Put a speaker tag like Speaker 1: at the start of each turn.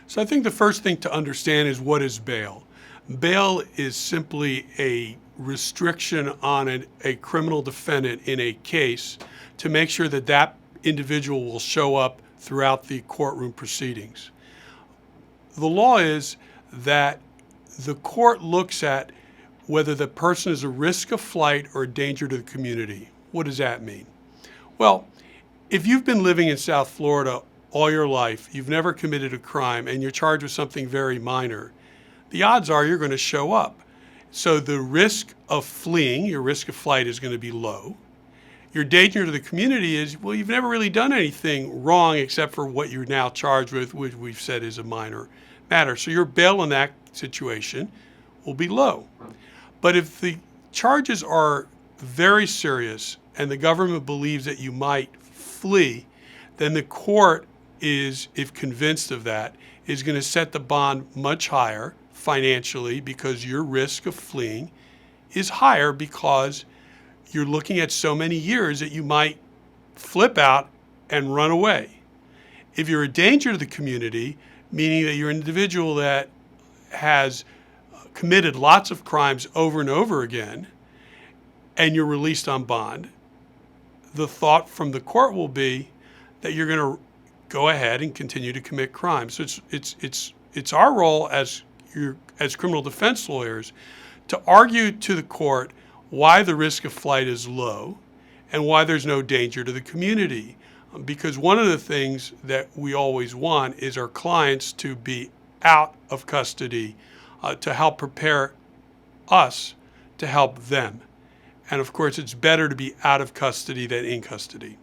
Speaker 1: So I think the first thing to understand is, what is bail? Bail is simply a restriction on a criminal defendant in a case to make sure that that individual will show up throughout the courtroom proceedings. The law is that the court looks at whether the person is a risk of flight or a danger to the community. What does that mean? Well, if you've been living in South Florida all your life, you've never committed a crime, and you're charged with something very minor, the odds are you're going to show up. So the risk of fleeing, your risk of flight, is going to be low. Your danger to the community is, well, you've never really done anything wrong except for what you're now charged with, which we've said is a minor matter. So your bail in that situation will be low. But if the charges are very serious and the government believes that you might flee, then the court is, if convinced of that, is going to set the bond much higher financially, because your risk of fleeing is higher because you're looking at so many years that you might flip out and run away. If you're a danger to the community, meaning that you're an individual that has committed lots of crimes over and over again, and you're released on bond, the thought from the court will be that you're going to go ahead and continue to commit crimes. So it's our role as criminal defense lawyers to argue to the court why the risk of flight is low and why there's no danger to the community. Because one of the things that we always want is our clients to be out of custody to help prepare us to help them. And of course, it's better to be out of custody than in custody.